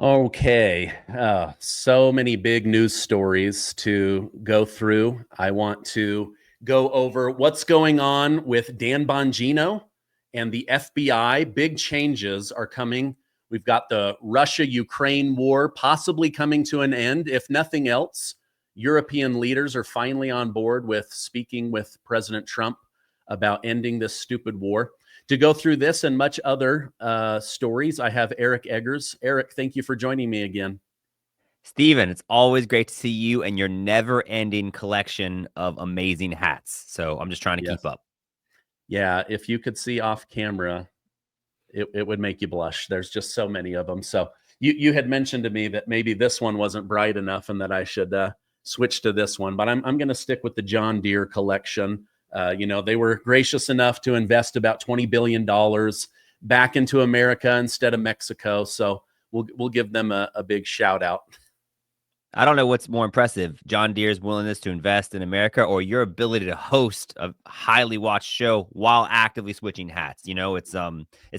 Okay. So many big news stories to go through. I want to go over what's going on with Dan Bongino and the FBI. Big changes are coming. We've got the Russia-Ukraine war possibly coming to an end. If nothing else, European leaders are finally on board with speaking with President Trump about ending this stupid war. To go through this and much other stories, I have Eric Eggers. Eric, thank you for joining me again. Steven, it's always great to see you and your never-ending collection of amazing hats. So I'm just trying to keep Yes. up. Yeah, if you could see off camera, it would make you blush. There's just so many of them. So you had mentioned to me that maybe this one wasn't bright enough and that I should switch to this one, but I'm going to stick with the John Deere collection. They were gracious enough to invest about $20 billion back into America instead of Mexico. So we'll give them a big shout out. I don't know what's more impressive, John Deere's willingness to invest in America or your ability to host a highly watched show while actively switching hats. It's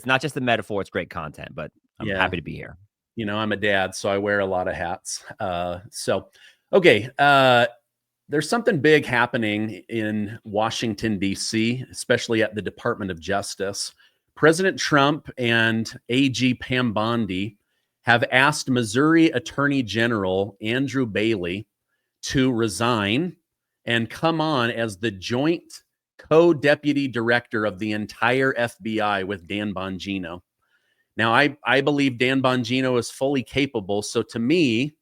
not just a metaphor, it's great content, but I'm Yeah. happy to be here. I'm a dad, so I wear a lot of hats. Okay. There's something big happening in Washington, D.C., especially at the Department of Justice. President Trump and AG Pam Bondi have asked Missouri Attorney General Andrew Bailey to resign and come on as the joint co-deputy director of the entire FBI with Dan Bongino. Now, I believe Dan Bongino is fully capable. So to me,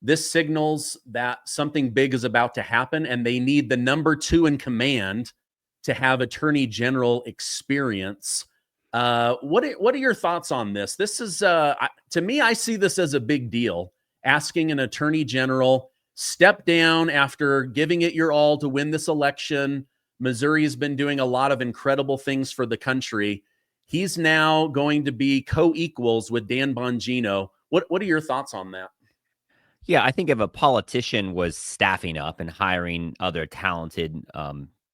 this signals that something big is about to happen, and they need the number two in command to have attorney general experience. What are your thoughts on this? This is to me, I see this as a big deal. Asking an attorney general step down after giving it your all to win this election. Missouri has been doing a lot of incredible things for the country. He's now going to be co-equals with Dan Bongino. What are your thoughts on that? Yeah, I think if a politician was staffing up and hiring other talented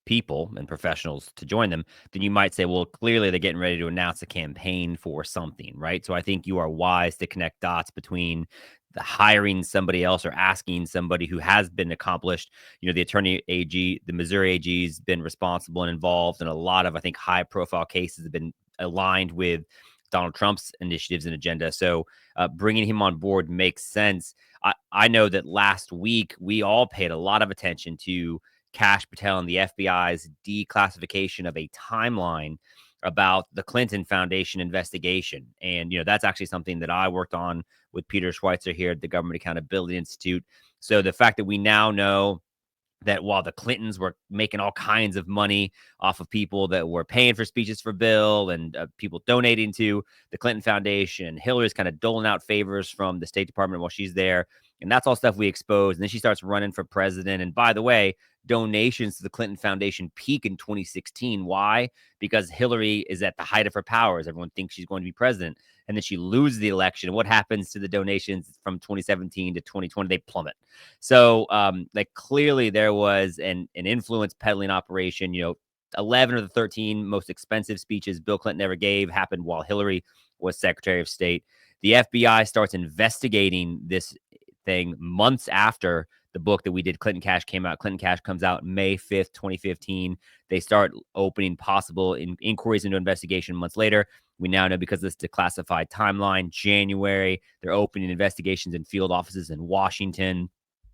people and professionals to join them, then you might say, well, clearly they're getting ready to announce a campaign for something, right? So I think you are wise to connect dots between the hiring somebody else or asking somebody who has been accomplished. The attorney AG, the Missouri AG has been responsible and involved in a lot of, I think, high profile cases have been aligned with Donald Trump's initiatives and agenda. So bringing him on board makes sense. I know that last week we all paid a lot of attention to Kash Patel and the FBI's declassification of a timeline about the Clinton Foundation investigation. And, that's actually something that I worked on with Peter Schweitzer here at the Government Accountability Institute. So the fact that we now know that while the Clintons were making all kinds of money off of people that were paying for speeches for Bill and people donating to the Clinton Foundation, Hillary's kind of doling out favors from the State Department while she's there. And that's all stuff we exposed. And then she starts running for president. And by the way, donations to the Clinton Foundation peak in 2016. Why? Because Hillary is at the height of her powers. Everyone thinks she's going to be president. And then she loses the election. What happens to the donations from 2017 to 2020? They plummet. So, clearly there was an influence peddling operation. 11 of the 13 most expensive speeches Bill Clinton ever gave happened while Hillary was Secretary of State. The FBI starts investigating this thing months after the book that we did, Clinton Cash, came out. Clinton Cash comes out May 5th, 2015. They start opening possible inquiries into investigation months later. We now know because of this declassified timeline, January, they're opening investigations in field offices in Washington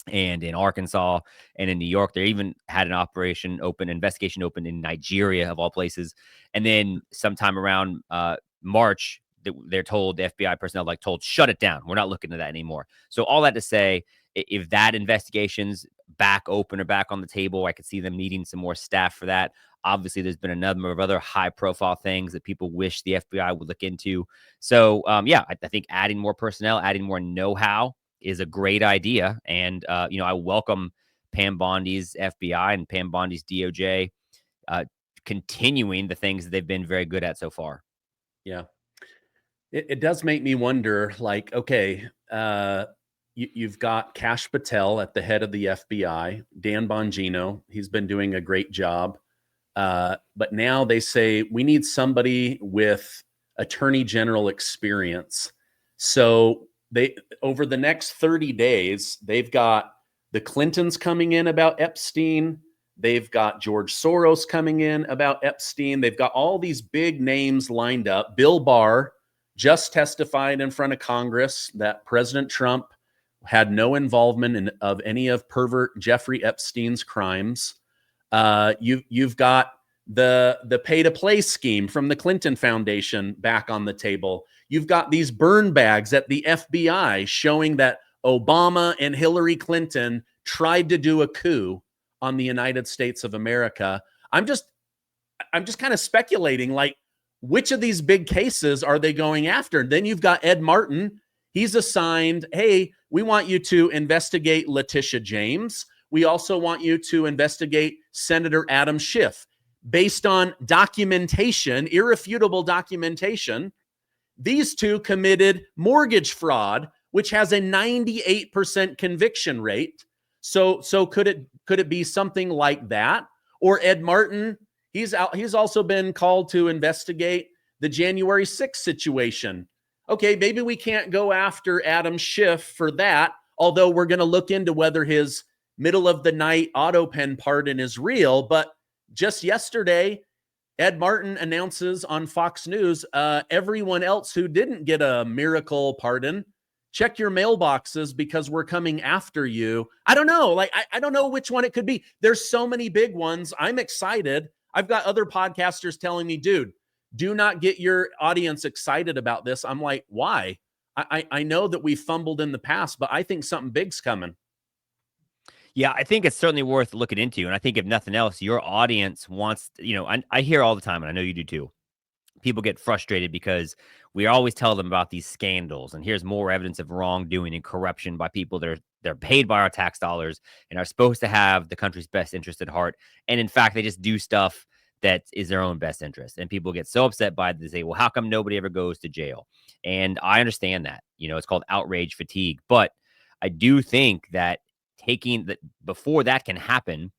and in Arkansas and in New York. They even had an investigation open in Nigeria, of all places. And then sometime around March, they're told, the FBI personnel told, shut it down. We're not looking at that anymore. So all that to say, if that investigation's back open or back on the table, I could see them needing some more staff for that. Obviously, there's been a number of other high-profile things that people wish the FBI would look into. So, I think adding more personnel, adding more know-how is a great idea. And, I welcome Pam Bondi's FBI and Pam Bondi's DOJ continuing the things that they've been very good at so far. Yeah. It does make me wonder, okay, you've got Kash Patel at the head of the FBI, Dan Bongino. He's been doing a great job. But now they say we need somebody with attorney general experience. So they over the next 30 days, they've got the Clintons coming in about Epstein. They've got George Soros coming in about Epstein. They've got all these big names lined up. Bill Barr just testified in front of Congress that President Trump had no involvement of any of pervert Jeffrey Epstein's crimes. You've got the pay-to-play scheme from the Clinton Foundation back on the table. You've got these burn bags at the FBI showing that Obama and Hillary Clinton tried to do a coup on the United States of America. I'm just kind of speculating, like, which of these big cases are they going after? Then you've got Ed Martin. He's assigned, hey, we want you to investigate Letitia James. We also want you to investigate Senator Adam Schiff. Based on documentation, irrefutable documentation, these two committed mortgage fraud, which has a 98% conviction rate. So could it be something like that? Or Ed Martin, he's also been called to investigate the January 6th situation. Okay, maybe we can't go after Adam Schiff for that, although we're going to look into whether his middle of the night auto pen pardon is real. But just yesterday, Ed Martin announces on Fox News, everyone else who didn't get a miracle pardon, check your mailboxes because we're coming after you. I don't know. Like, I don't know which one it could be. There's so many big ones. I'm excited. I've got other podcasters telling me, dude, do not get your audience excited about this. I'm like, why? I know that we fumbled in the past, but I think something big's coming. Yeah, I think it's certainly worth looking into. And I think if nothing else, your audience wants, I hear all the time, and I know you do too. People get frustrated because we always tell them about these scandals, and here's more evidence of wrongdoing and corruption by people that they're paid by our tax dollars and are supposed to have the country's best interest at heart. And in fact, they just do stuff that is their own best interest. And people get so upset by it, they say, well, how come nobody ever goes to jail? And I understand that, it's called outrage fatigue. But I do think that before that can happen,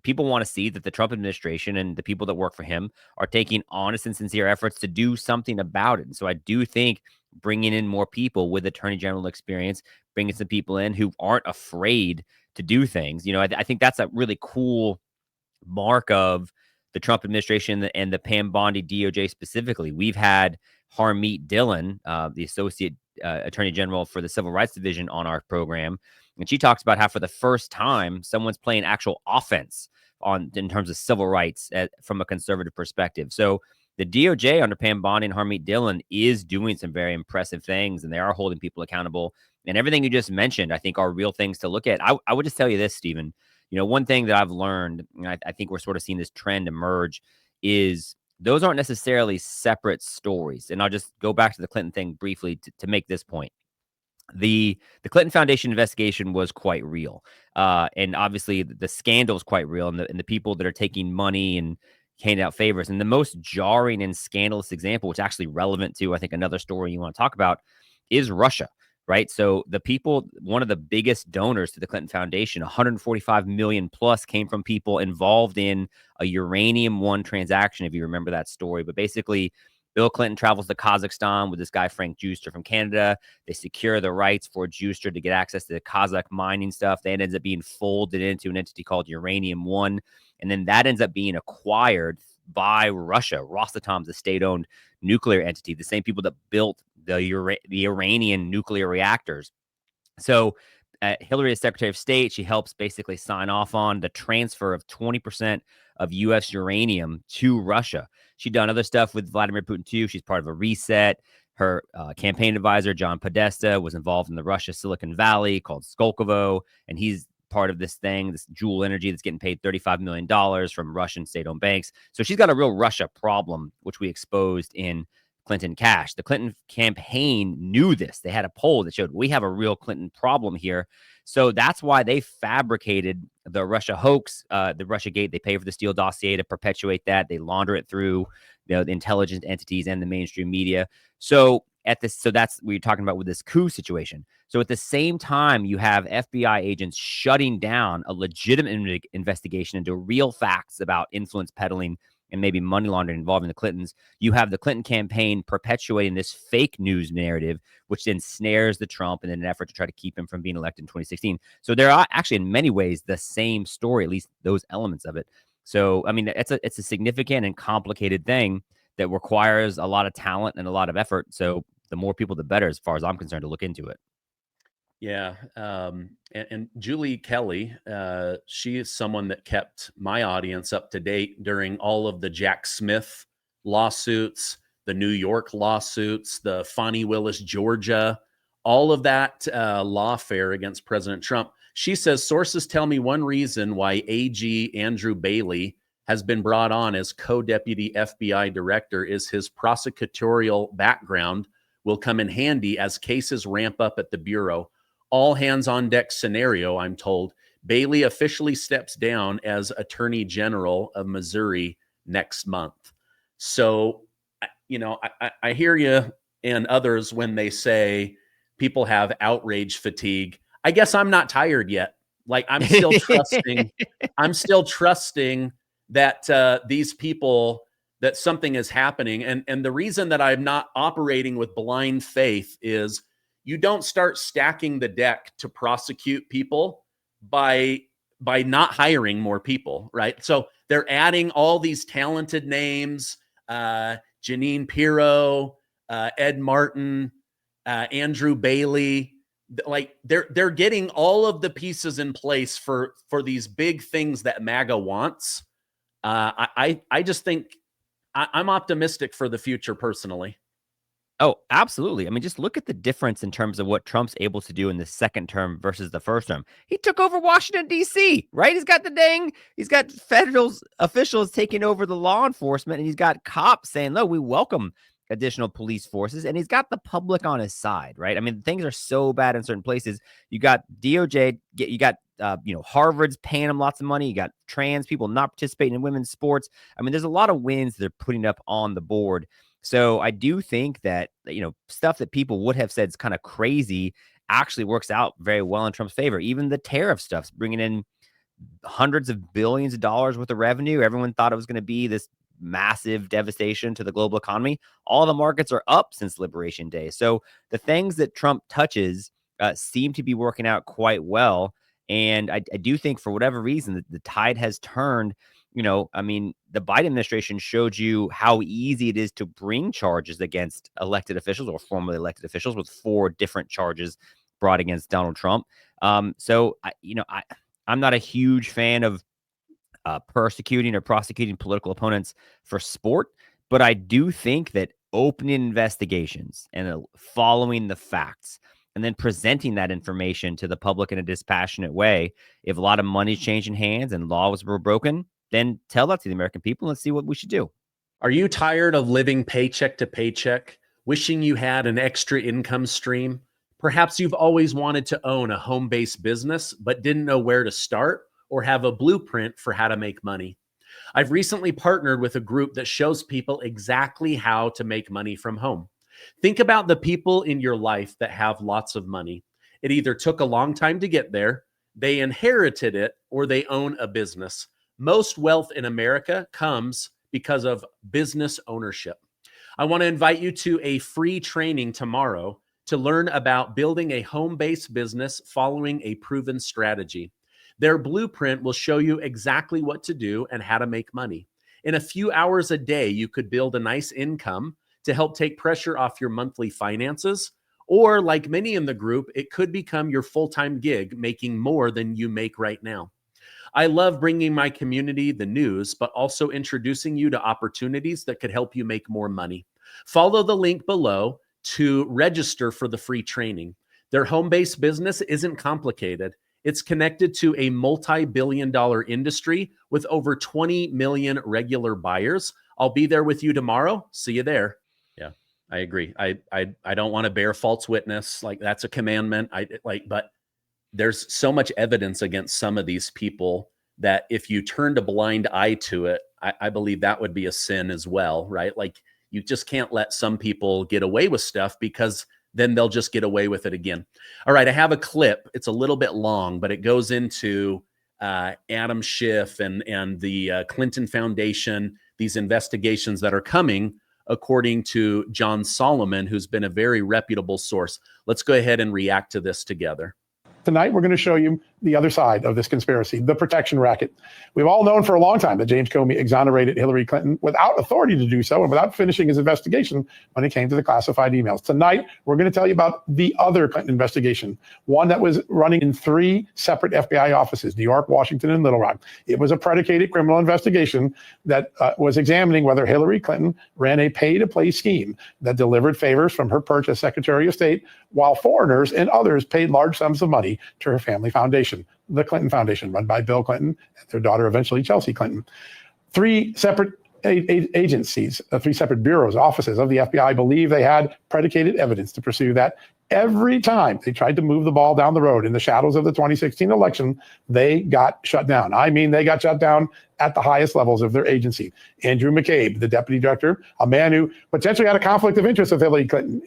people want to see that the Trump administration and the people that work for him are taking honest and sincere efforts to do something about it. And so I do think bringing in more people with attorney general experience, bringing some people in who aren't afraid to do things, I think that's a really cool mark of the Trump administration and the Pam Bondi DOJ specifically. We've had Harmeet Dillon, the associate attorney general for the Civil Rights Division, on our program. And she talks about how for the first time, someone's playing actual offense in terms of civil rights from a conservative perspective. So the DOJ under Pam Bondi and Harmeet Dillon is doing some very impressive things, and they are holding people accountable. And everything you just mentioned, I think, are real things to look at. I would just tell you this, Stephen. One thing that I've learned, and I think we're sort of seeing this trend emerge, is those aren't necessarily separate stories. And I'll just go back to the Clinton thing briefly to make this point. The Clinton Foundation investigation was quite real. And obviously the scandal is quite real, and the people that are taking money and handing out favors. And the most jarring and scandalous example, which is actually relevant to, I think, another story you want to talk about, is Russia, right? So one of the biggest donors to the Clinton Foundation, 145 million plus, came from people involved in a Uranium One transaction, if you remember that story. But basically, Bill Clinton travels to Kazakhstan with this guy, Frank Juster, from Canada. They secure the rights for Juster to get access to the Kazakh mining stuff. That ends up being folded into an entity called Uranium One. And then that ends up being acquired by Russia. Rosatom's a state-owned nuclear entity, the same people that built the Iranian nuclear reactors. So Hillary is Secretary of State. She helps basically sign off on the transfer of 20% of U.S. uranium to Russia. She'd done other stuff with Vladimir Putin, too. She's part of a reset. Her campaign advisor, John Podesta, was involved in the Russia Silicon Valley called Skolkovo, and he's part of this thing, this Juul Energy, that's getting paid $35 million from Russian state-owned banks. So she's got a real Russia problem, which we exposed in Clinton Cash. The Clinton campaign knew this. They had a poll that showed we have a real Clinton problem here. So that's why they fabricated the Russia hoax, the Russia Gate. They pay for the Steele dossier to perpetuate that. They launder it through the intelligence entities and the mainstream media. So that's what you're talking about with this coup situation. So at the same time, you have FBI agents shutting down a legitimate investigation into real facts about influence peddling and maybe money laundering involving the Clintons, you have the Clinton campaign perpetuating this fake news narrative, which then snares the Trump in an effort to try to keep him from being elected in 2016. So there are actually, in many ways, the same story, at least those elements of it. So, I mean, it's a significant and complicated thing that requires a lot of talent and a lot of effort. So the more people, the better, as far as I'm concerned, to look into it. Yeah. And Julie Kelly, she is someone that kept my audience up to date during all of the Jack Smith lawsuits, the New York lawsuits, the Fani Willis, Georgia, all of that lawfare against President Trump. She says sources tell me one reason why AG Andrew Bailey has been brought on as co-deputy FBI director is his prosecutorial background will come in handy as cases ramp up at the Bureau. All hands on deck scenario, I'm told. Bailey officially steps down as Attorney General of Missouri next month. So, you know, I hear you and others when they say people have outrage fatigue. I guess I'm not tired yet. Like I'm still trusting. I'm still trusting that these people, that something is happening. And the reason that I'm not operating with blind faith is you don't start stacking the deck to prosecute people by not hiring more people, right? So they're adding all these talented names, Janine Pirro, Ed Martin, Andrew Bailey. Like they're getting all of the pieces in place for these big things that MAGA wants. I just think I'm optimistic for the future personally. Oh, absolutely. I mean, just look at the difference in terms of what Trump's able to do in the second term versus the first term. He took over Washington, D.C., right? He's got federal officials taking over the law enforcement, and he's got cops saying, look, we welcome additional police forces, and he's got the public on his side, right? I mean, things are so bad in certain places. You got DOJ, you got Harvard's paying them lots of money. You got trans people not participating in women's sports. I mean, there's a lot of wins they're putting up on the board. So I do think that, stuff that people would have said is kind of crazy actually works out very well in Trump's favor. Even the tariff stuff's bringing in hundreds of billions of dollars worth of revenue. Everyone thought it was going to be this massive devastation to the global economy. All the markets are up since Liberation Day. So the things that Trump touches seem to be working out quite well. And I do think for whatever reason, the tide has turned. I mean, the Biden administration showed you how easy it is to bring charges against elected officials or formerly elected officials, with 4 different charges brought against Donald Trump. So I'm not a huge fan of persecuting or prosecuting political opponents for sport, but I do think that opening investigations and following the facts and then presenting that information to the public in a dispassionate way, if a lot of money's changing hands and laws were broken, then tell that to the American people and see what we should do. Are you tired of living paycheck to paycheck, wishing you had an extra income stream? Perhaps you've always wanted to own a home-based business, but didn't know where to start or have a blueprint for how to make money. I've recently partnered with a group that shows people exactly how to make money from home. Think about the people in your life that have lots of money. It either took a long time to get there, they inherited it, or they own a business. Most wealth in America comes because of business ownership. I want to invite you to a free training tomorrow to learn about building a home-based business following a proven strategy. Their blueprint will show you exactly what to do and how to make money. In a few hours a day, you could build a nice income to help take pressure off your monthly finances. Or like many in the group, it could become your full-time gig, making more than you make right now. I love bringing my community the news, but also introducing you to opportunities that could help you make more money. Follow the link below to register for the free training. Their home-based business isn't complicated. It's connected to a multi-billion-dollar industry with over 20 million regular buyers. I'll be there with you tomorrow. See you there. Yeah, I agree. I don't want to bear false witness. Like that's a commandment. But there's so much evidence against some of these people that if you turned a blind eye to it, I believe that would be a sin as well, right? Like you just can't let some people get away with stuff because then they'll just get away with it again. All right, I have a clip. It's a little bit long, but it goes into Adam Schiff and the Clinton Foundation. these investigations that are coming, according to John Solomon, who's been a very reputable source. Let's go ahead and react to this together. Tonight, we're going to show you the other side of this conspiracy, the protection racket. We've all known for a long time that James Comey exonerated Hillary Clinton without authority to do so and without finishing his investigation when it came to the classified emails. Tonight, we're going to tell you about the other Clinton investigation, one that was running in 3 separate FBI offices, New York, Washington, and Little Rock. It was a predicated criminal investigation that was examining whether Hillary Clinton ran a pay-to-play scheme that delivered favors from her perch as Secretary of State, while foreigners and others paid large sums of money to her family foundation, the Clinton Foundation, run by Bill Clinton and their daughter, eventually Chelsea Clinton. 3 separate agencies, 3 separate bureaus, offices of the FBI believe they had predicated evidence to pursue that. Every time they tried to move the ball down the road in the shadows of the 2016 election, they got shut down. I mean, they got shut down at the highest levels of their agency. Andrew McCabe, the deputy director, a man who potentially had a conflict of interest with Hillary Clinton.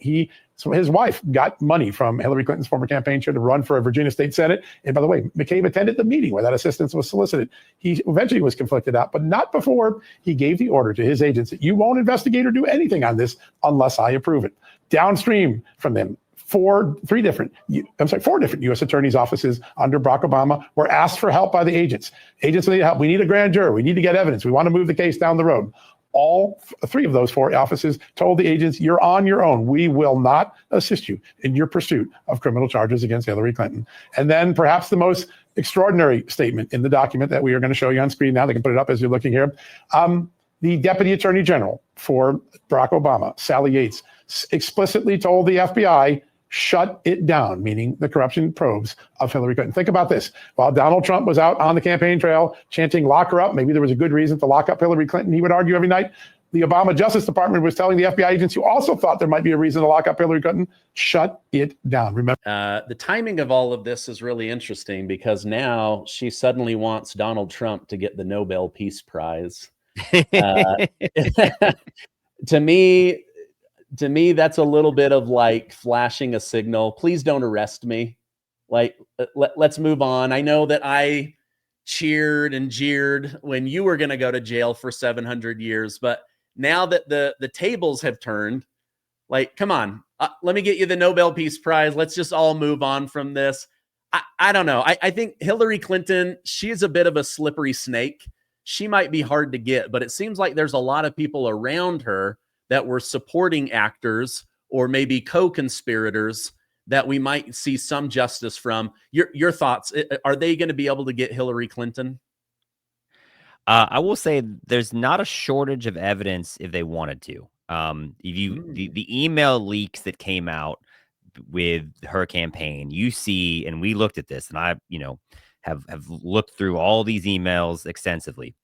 His wife got money from Hillary Clinton's former campaign chair to run for a Virginia state Senate. And by the way, McCabe attended the meeting where that assistance was solicited. He eventually was conflicted out, but not before he gave the order to his agents that you won't investigate or do anything on this unless I approve it. Downstream from them, 4 different U.S. attorneys' offices under Barack Obama were asked for help by the agents. Agents need help. We need a grand jury. We need to get evidence. We want to move the case down the road. All 3 of those 4 offices told the agents, you're on your own. We will not assist you in your pursuit of criminal charges against Hillary Clinton. And then perhaps the most extraordinary statement in the document that we are going to show you on screen now, they can put it up as you're looking here. The Deputy Attorney General for Barack Obama, Sally Yates, explicitly told the FBI, shut it down, meaning the corruption probes of Hillary Clinton. Think about this. While Donald Trump was out on the campaign trail chanting, lock her up, maybe there was a good reason to lock up Hillary Clinton, he would argue every night, the Obama Justice Department was telling the FBI agents who also thought there might be a reason to lock up Hillary Clinton, shut it down. Remember, the timing of all of this is really interesting because now she suddenly wants Donald Trump to get the Nobel Peace Prize. To me, that's a little bit of like flashing a signal. Please don't arrest me. Like, let's move on. I know that I cheered and jeered when you were going to go to jail for 700 years, but now that the tables have turned, like, come on, let me get you the Nobel Peace Prize. Let's just all move on from this. I don't know. I think Hillary Clinton, she's a bit of a slippery snake. She might be hard to get, but it seems like there's a lot of people around her that were supporting actors or maybe co-conspirators that we might see some justice from. Your thoughts, are they going to be able to get Hillary Clinton? I will say there's not a shortage of evidence if they wanted to. The email leaks that came out with her campaign, you see, and we looked at this, and I, have looked through all these emails extensively.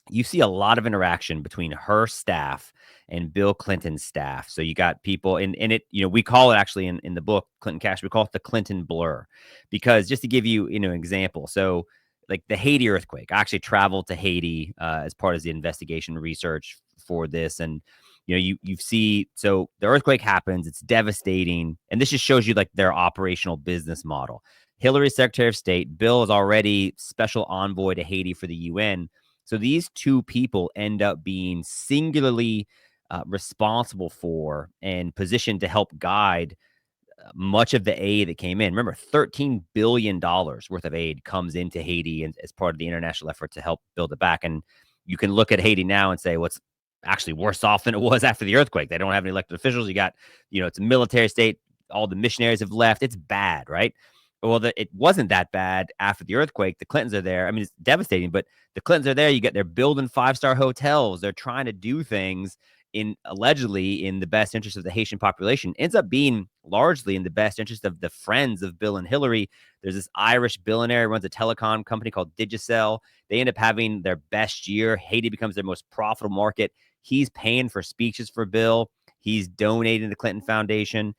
You see a lot of interaction between her staff and Bill Clinton's staff. So you got people in it, we call it actually in the book, Clinton Cash, we call it the Clinton blur, because just to give you, an example. So like the Haiti earthquake, I actually traveled to Haiti as part of the investigation research for this. And, you see, so the earthquake happens, it's devastating. And this just shows you like their operational business model. Hillary's Secretary of State, Bill is already special envoy to Haiti for the UN. So these 2 people end up being singularly responsible for and positioned to help guide much of the aid that came in. Remember, $13 billion worth of aid comes into Haiti and as part of the international effort to help build it back. And you can look at Haiti now and say, well, it's actually worse off than it was after the earthquake. They don't have any elected officials. You got, it's a military state. All the missionaries have left. It's bad, right? Well, it wasn't that bad after the earthquake. The Clintons are there. I mean, it's devastating, but the Clintons are there. They're building 5-star hotels. They're trying to do things allegedly in the best interest of the Haitian population. Ends up being largely in the best interest of the friends of Bill and Hillary. There's this Irish billionaire who runs a telecom company called Digicel. They end up having their best year. Haiti becomes their most profitable market. He's paying for speeches for Bill. He's donating to the Clinton Foundation.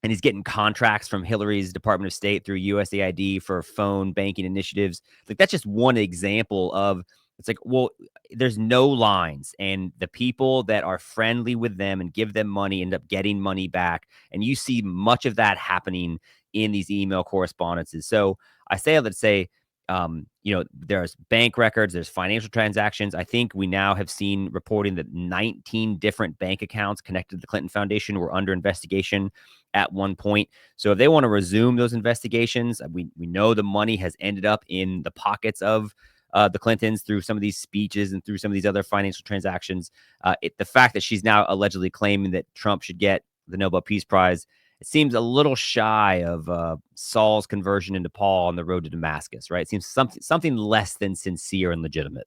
And he's getting contracts from Hillary's Department of State through USAID for phone banking initiatives. Like, that's just one example of, it's like, well, there's no lines, and the people that are friendly with them and give them money end up getting money back. And you see much of that happening in these email correspondences. So I say that to say, There's bank records, there's financial transactions. I think we now have seen reporting that 19 different bank accounts connected to the Clinton Foundation were under investigation at one point. So if they want to resume those investigations, we know the money has ended up in the pockets of the Clintons through some of these speeches and through some of these other financial transactions. The fact that she's now allegedly claiming that Trump should get the Nobel Peace Prize, it seems a little shy of Saul's conversion into Paul on the road to Damascus, right? It seems something less than sincere and legitimate.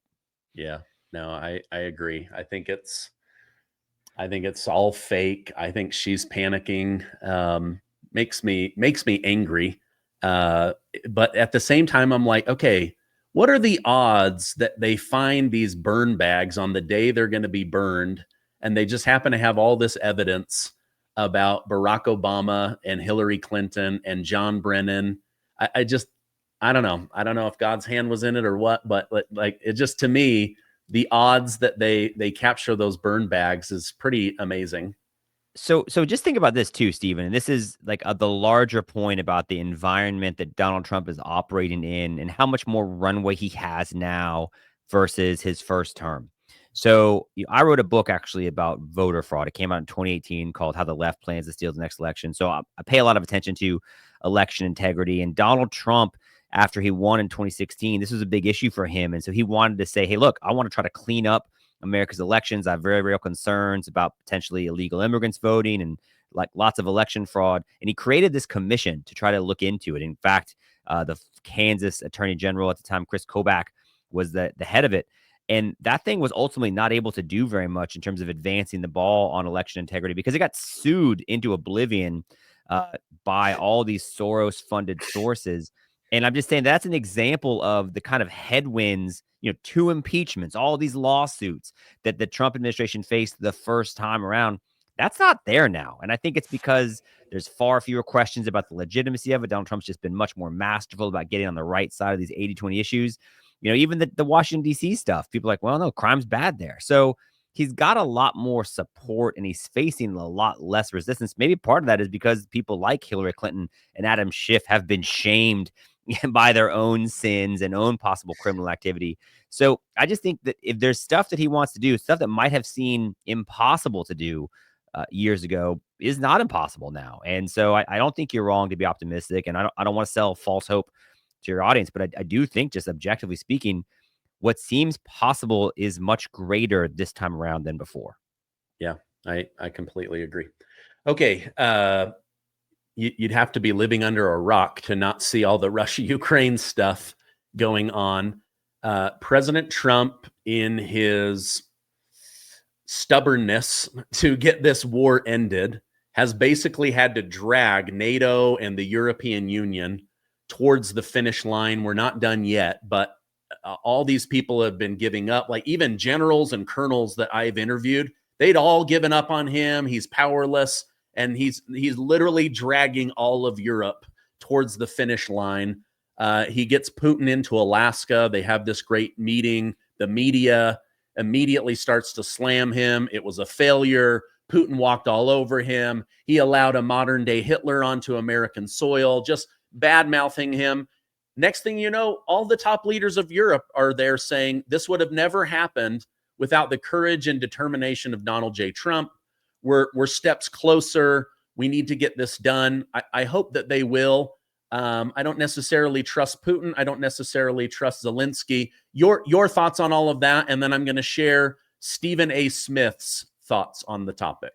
Yeah, no, I agree. I think it's all fake. I think she's panicking. Makes me angry. But at the same time, I'm like, okay, what are the odds that they find these burn bags on the day they're going to be burned, and they just happen to have all this evidence about Barack Obama and Hillary Clinton and John Brennan? I don't know. I don't know if God's hand was in it or what, but like it just, to me, the odds that they capture those burn bags is pretty amazing. So just think about this too, Stephen. And this is like the larger point about the environment that Donald Trump is operating in and how much more runway he has now versus his first term. So I wrote a book actually about voter fraud. It came out in 2018 called How the Left Plans to Steal the Next Election. So I pay a lot of attention to election integrity. And Donald Trump, after he won in 2016, this was a big issue for him. And so he wanted to say, hey, look, I want to try to clean up America's elections. I have very real concerns about potentially illegal immigrants voting and like lots of election fraud. And he created this commission to try to look into it. In fact, the Kansas Attorney General at the time, Chris Kobach, was the head of it. And that thing was ultimately not able to do very much in terms of advancing the ball on election integrity because it got sued into oblivion by all these Soros-funded sources. And I'm just saying that's an example of the kind of headwinds, 2 impeachments, all these lawsuits that the Trump administration faced the first time around. That's not there now. And I think it's because there's far fewer questions about the legitimacy of it. Donald Trump's just been much more masterful about getting on the right side of these 80-20 issues. Even the Washington, D.C. stuff, people are like, well, no, crime's bad there. So he's got a lot more support and he's facing a lot less resistance. Maybe part of that is because people like Hillary Clinton and Adam Schiff have been shamed by their own sins and own possible criminal activity. So I just think that if there's stuff that he wants to do, stuff that might have seemed impossible to do years ago is not impossible now. And so I don't think you're wrong to be optimistic. And I don't want to sell false hope to your audience, but I do think, just objectively speaking, what seems possible is much greater this time around than before. Yeah, I completely agree. Okay. You'd have to be living under a rock to not see all the Russia-Ukraine stuff going on. President Trump, in his stubbornness to get this war ended, has basically had to drag NATO and the European Union towards the finish line. We're not done yet, but all these people have been giving up. Like even generals and colonels that I've interviewed, they'd all given up on him. He's powerless. And he's literally dragging all of Europe towards the finish line. He gets Putin into Alaska. They have this great meeting. The media immediately starts to slam him. It was a failure. Putin walked all over him. He allowed a modern-day Hitler onto American soil, just bad-mouthing him. Next thing you know, all the top leaders of Europe are there saying this would have never happened without the courage and determination of Donald J. Trump. We're steps closer. We need to get this done. I hope that they will. I don't necessarily trust Putin. I don't necessarily trust Zelensky. Your thoughts on all of that, and then I'm going to share Stephen A. Smith's thoughts on the topic.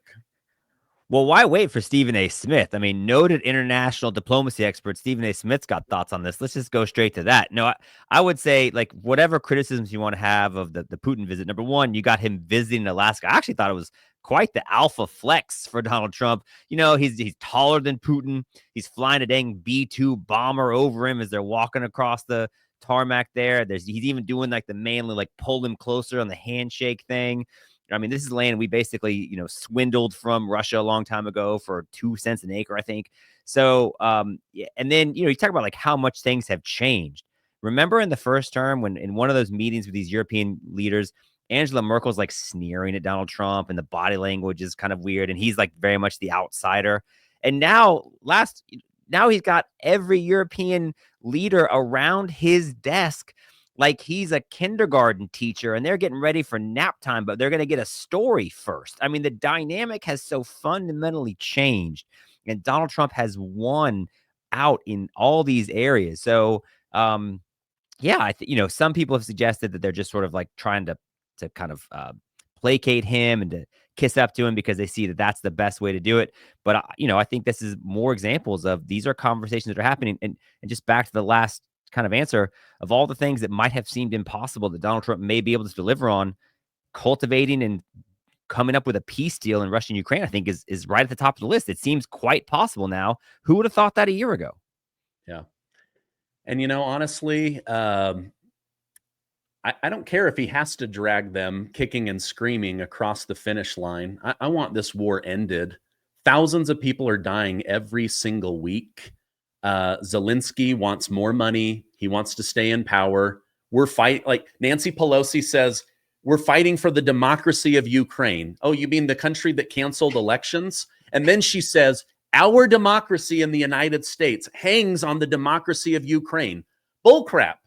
Well, why wait for Stephen A. Smith? I mean, noted international diplomacy expert Stephen A. Smith's got thoughts on this. Let's just go straight to that. No, I would say, like, whatever criticisms you want to have of the Putin visit, number one, you got him visiting Alaska. I actually thought it was quite the alpha flex for Donald Trump. He's taller than Putin. He's flying a dang B-2 bomber over him as they're walking across the tarmac there. He's even doing like the manly, like pull him closer on the handshake thing. I mean, this is land we basically, swindled from Russia a long time ago for 2 cents an acre, I think. So, and then, you talk about like how much things have changed. Remember in the first term when in one of those meetings with these European leaders, Angela Merkel's like sneering at Donald Trump and the body language is kind of weird. And he's like very much the outsider. And now he's got every European leader around his desk like he's a kindergarten teacher, and they're getting ready for nap time, but they're going to get a story first. I mean, the dynamic has so fundamentally changed, and Donald Trump has won out in all these areas. So, yeah, I think, some people have suggested that they're just sort of like trying to kind of placate him and to kiss up to him because they see that that's the best way to do it. But, I think this is more examples of these are conversations that are happening. And just back to the last kind of answer of all the things that might have seemed impossible that Donald Trump may be able to deliver on, cultivating and coming up with a peace deal in Russia and Ukraine, I think is right at the top of the list. It seems quite possible now. Who would have thought that a year ago? Yeah. And, honestly, I don't care if he has to drag them kicking and screaming across the finish line. I want this war ended. Thousands of people are dying every single week. Zelensky wants more money. He wants to stay in power. We're fighting, like Nancy Pelosi says, we're fighting for the democracy of Ukraine. Oh, you mean the country that canceled elections? And then she says, our democracy in the United States hangs on the democracy of Ukraine. Bull crap.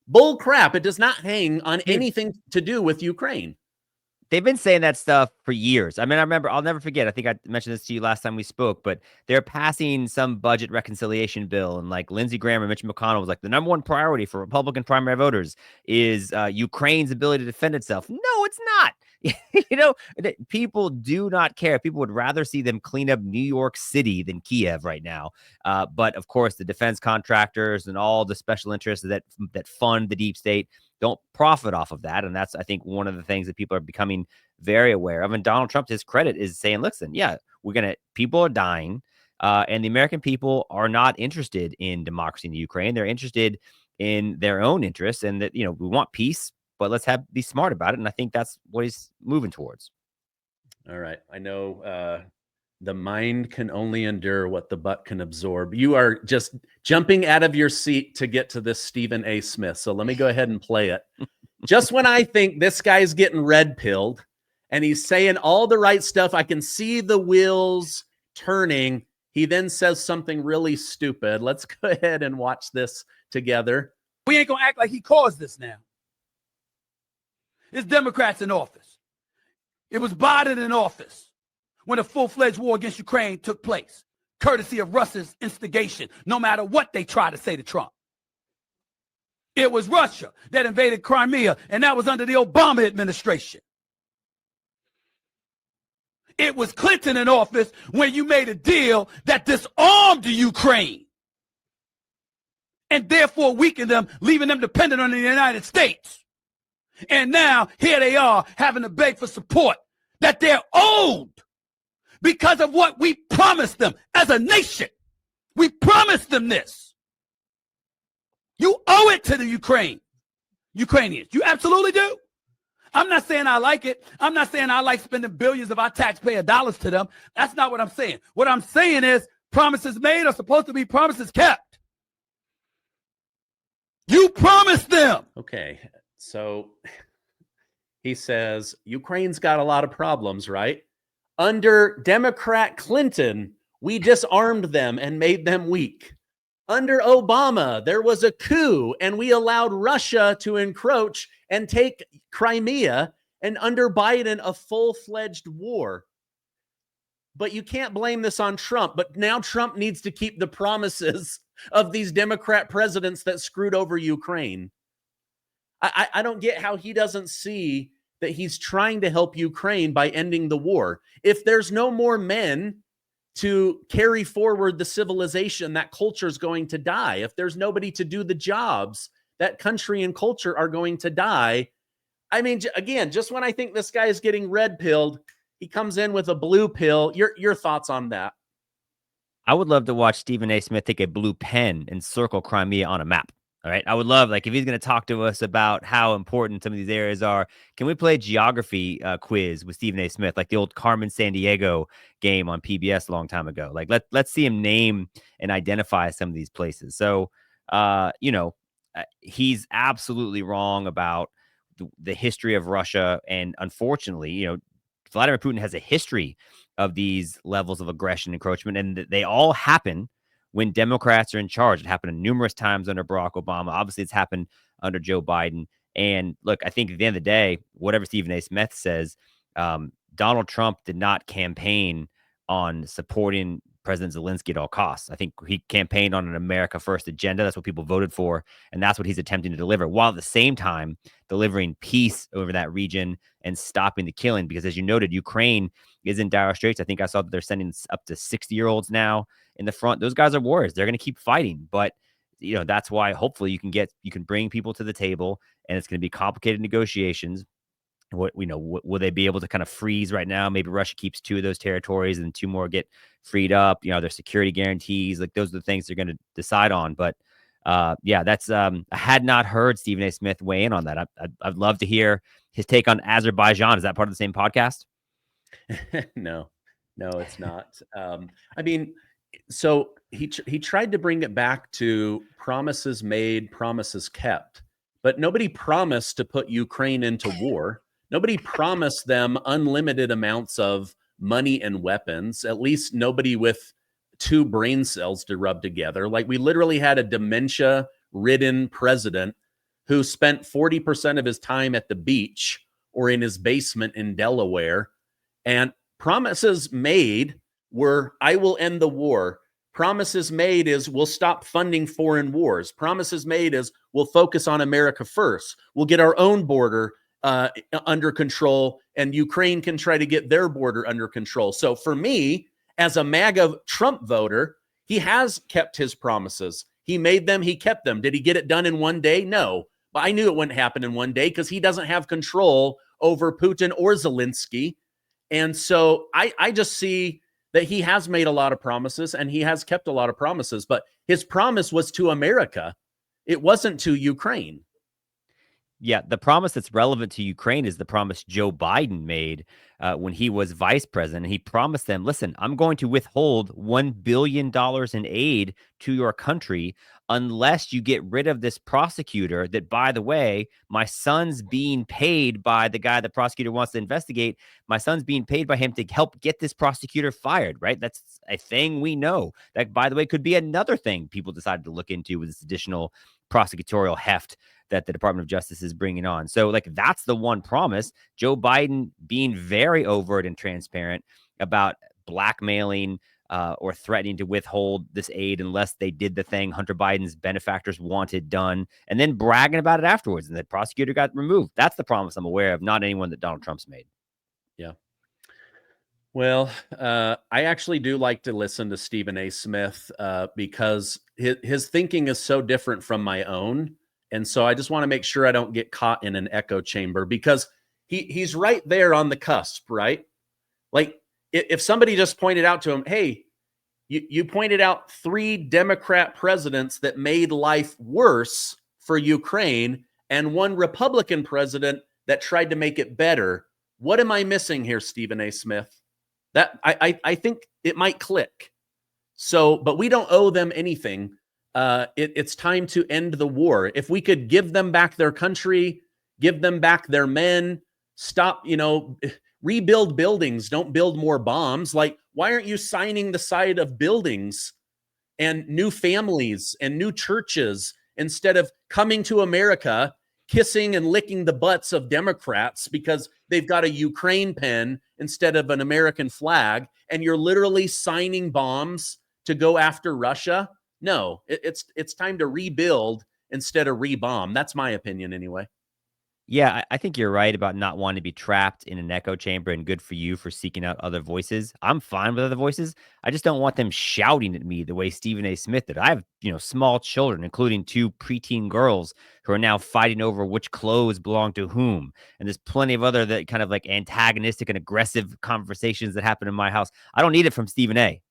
Bull crap. It does not hang on anything to do with Ukraine. They've been saying that stuff for years. I mean, I remember, I'll never forget. I think I mentioned this to you last time we spoke, but they're passing some budget reconciliation bill. And like Lindsey Graham and Mitch McConnell was like, the number one priority for Republican primary voters is Ukraine's ability to defend itself. No, it's not. People do not care. People would rather see them clean up New York City than Kiev right now. But of course, the defense contractors and all the special interests that fund the deep state don't profit off of that. And that's, I think, one of the things that people are becoming very aware of. And Donald Trump, to his credit, is saying, listen, yeah, people are dying. And the American people are not interested in democracy in the Ukraine. They're interested in their own interests, and that, we want peace, but let's be smart about it. And I think that's what he's moving towards. All right. I know the mind can only endure what the butt can absorb. You are just jumping out of your seat to get to this Stephen A. Smith. So let me go ahead and play it. Just when I think this guy's getting red pilled and he's saying all the right stuff, I can see the wheels turning. He then says something really stupid. Let's go ahead and watch this together. We ain't gonna act like he caused this now. It's Democrats in office. It was Biden in office when a full-fledged war against Ukraine took place, courtesy of Russia's instigation, no matter what they try to say to Trump. It was Russia that invaded Crimea, and that was under the Obama administration. It was Clinton in office when you made a deal that disarmed the Ukraine and therefore weakened them, leaving them dependent on the United States. And now here they are having to beg for support that they're owed because of what we promised them as a nation. We promised them this. You owe it to the Ukrainians. You absolutely do. I'm not saying I like it. I'm not saying I like spending billions of our taxpayer dollars to them. That's not what I'm saying. What I'm saying is promises made are supposed to be promises kept. You promised them. Okay. So he says, Ukraine's got a lot of problems, right? Under Democrat Clinton, we disarmed them and made them weak. Under Obama, there was a coup and we allowed Russia to encroach and take Crimea. And under Biden, a full-fledged war. But you can't blame this on Trump. But now Trump needs to keep the promises of these Democrat presidents that screwed over Ukraine. I don't get how he doesn't see that he's trying to help Ukraine by ending the war. If there's no more men to carry forward the civilization, that culture is going to die. If there's nobody to do the jobs, that country and culture are going to die. I mean, again, just when I think this guy is getting red pilled, he comes in with a blue pill. Your thoughts on that? I would love to watch Stephen A. Smith take a blue pen and circle Crimea on a map. All right. I would love, like, if he's going to talk to us about how important some of these areas are, can we play a geography quiz with Stephen A. Smith, like the old Carmen Sandiego game on PBS a long time ago? Like, let's see him name and identify some of these places. So, he's absolutely wrong about the history of Russia. And unfortunately, Vladimir Putin has a history of these levels of aggression, encroachment, and they all happen when Democrats are in charge. It happened numerous times under Barack Obama. Obviously, it's happened under Joe Biden. And look, I think at the end of the day, whatever Stephen A. Smith says, Donald Trump did not campaign on supporting President Zelensky at all costs. I think he campaigned on an America First agenda. That's what people voted for. And that's what he's attempting to deliver, while at the same time delivering peace over that region and stopping the killing. Because as you noted, Ukraine is in dire straits. I think I saw that they're sending up to 60-year-olds now in the front. Those guys are warriors. They're going to keep fighting. But that's why hopefully you can bring people to the table, and it's going to be complicated negotiations. Will they be able to kind of freeze right now? Maybe Russia keeps 2 of those territories and 2 more get freed up. There's security guarantees. Like, those are the things they're going to decide on. But that's I had not heard Stephen A. Smith weigh in on that. I'd love to hear his take on Azerbaijan. Is that part of the same podcast? No, it's not. I mean, so he tried to bring it back to promises made, promises kept, but nobody promised to put Ukraine into war. Nobody promised them unlimited amounts of money and weapons, at least nobody with 2 brain cells to rub together. Like, we literally had a dementia-ridden president who spent 40% of his time at the beach or in his basement in Delaware. And promises made were, I will end the war. Promises made is, we'll stop funding foreign wars. Promises made is, we'll focus on America first. We'll get our own border under control, and Ukraine can try to get their border under control. So for me, as a MAGA Trump voter, he has kept his promises. He made them, he kept them. Did he get it done in one day? No. But I knew it wouldn't happen in one day because he doesn't have control over Putin or Zelensky. And so I just see that he has made a lot of promises and he has kept a lot of promises, but his promise was to America. It wasn't to Ukraine. Yeah, the promise that's relevant to Ukraine is the promise Joe Biden made when he was vice president. He promised them, listen, I'm going to withhold $1 billion in aid to your country unless you get rid of this prosecutor that, by the way, my son's being paid by the guy the prosecutor wants to investigate. My son's being paid by him to help get this prosecutor fired, right? That's a thing we know. That, by the way, could be another thing people decided to look into with this additional prosecutorial heft that the Department of Justice is bringing on. So, like, that's the one promise. Joe Biden being very overt and transparent about blackmailing or threatening to withhold this aid unless they did the thing Hunter Biden's benefactors wanted done, and then bragging about it afterwards, and the prosecutor got removed. That's the promise I'm aware of, not anyone that Donald Trump's made. Yeah. Well, I actually do like to listen to Stephen A. Smith because his thinking is so different from my own. And so I just want to make sure I don't get caught in an echo chamber, because he's right there on the cusp, right? Like, if somebody just pointed out to him, hey, you pointed out 3 Democrat presidents that made life worse for Ukraine and 1 Republican president that tried to make it better. What am I missing here, Stephen A. Smith? That I think it might click. So, but we don't owe them anything. It's time to end the war. If we could give them back their country, give them back their men, stop, rebuild buildings, don't build more bombs. Like, why aren't you signing the side of buildings and new families and new churches instead of coming to America, kissing and licking the butts of Democrats because they've got a Ukraine pen instead of an American flag, and you're literally signing bombs to go after Russia? No, it's time to rebuild instead of rebomb. That's my opinion anyway. Yeah, I think you're right about not wanting to be trapped in an echo chamber, and good for you for seeking out other voices. I'm fine with other voices. I just don't want them shouting at me the way Stephen A. Smith did. I have, small children, including 2 preteen girls who are now fighting over which clothes belong to whom. And there's plenty of other that kind of like antagonistic and aggressive conversations that happen in my house. I don't need it from Stephen A.,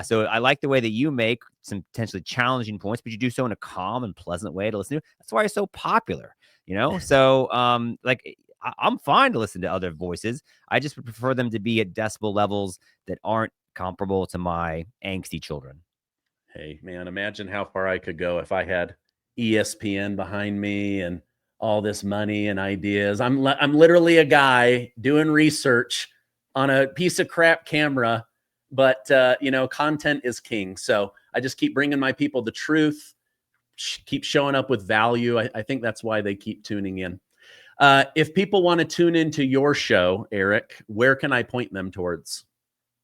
So I like the way that you make some potentially challenging points, but you do so in a calm and pleasant way to listen to. That's why you're so popular. So I'm fine to listen to other voices. I just would prefer them to be at decibel levels that aren't comparable to my angsty children. Hey, man, imagine how far I could go if I had ESPN behind me and all this money and ideas. I'm literally a guy doing research on a piece of crap camera but content is king. So I just keep bringing my people the truth, keep showing up with value. I think that's why they keep tuning in. If people want to tune into your show, Eric, where can I point them towards?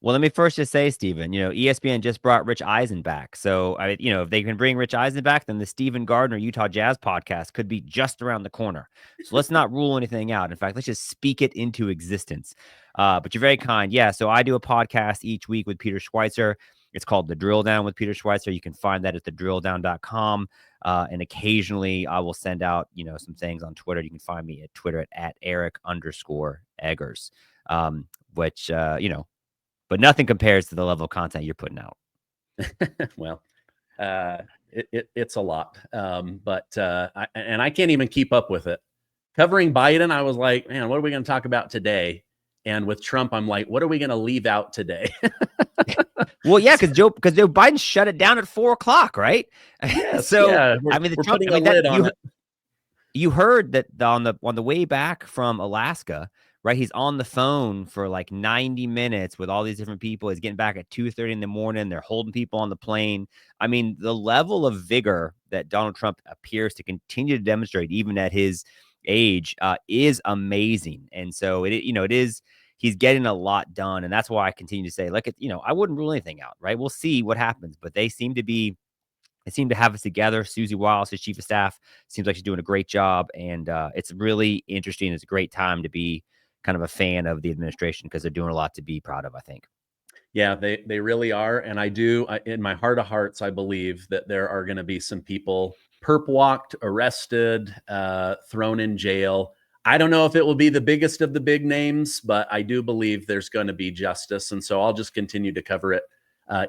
Well, let me first just say, Stephen, ESPN just brought Rich Eisen back. So, if they can bring Rich Eisen back, then the Stephen Gardner Utah Jazz podcast could be just around the corner. So let's not rule anything out. In fact, let's just speak it into existence. But you're very kind. Yeah, so I do a podcast each week with Peter Schweitzer. It's called The Drill Down with Peter Schweitzer. You can find that at thedrilldown.com. And occasionally I will send out, some things on Twitter. You can find me at Twitter at Eric_Eggers, which, but nothing compares to the level of content you're putting out. Well, it's a lot. I can't even keep up with it. Covering Biden, I was like, man, what are we going to talk about today? And with Trump, I'm like, what are we going to leave out today? Well, yeah, because Joe Biden shut it down at 4:00, right? Yes, So yeah, the Trump, putting a lid on it. You heard that on the way back from Alaska, right? He's on the phone for like 90 minutes with all these different people. He's getting back at 2:30 in the morning. They're holding people on the plane. I mean, the level of vigor that Donald Trump appears to continue to demonstrate, even at his age, is amazing. And so it is. He's getting a lot done, and that's why I continue to say, I wouldn't rule anything out, right? We'll see what happens, but they seem to have us together. Susie Wiles, his chief of staff, seems like she's doing a great job, and it's really interesting. It's a great time to be kind of a fan of the administration because they're doing a lot to be proud of, I think. Yeah, they really are. And in my heart of hearts, I believe that there are going to be some people perp walked, arrested, thrown in jail. I don't know if it will be the biggest of the big names, but I do believe there's going to be justice. And so I'll just continue to cover it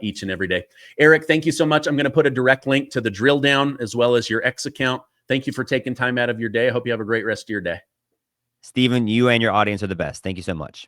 each and every day. Eric, thank you so much. I'm going to put a direct link to the Drill Down as well as your X account. Thank you for taking time out of your day. I hope you have a great rest of your day. Stephen, you and your audience are the best. Thank you so much.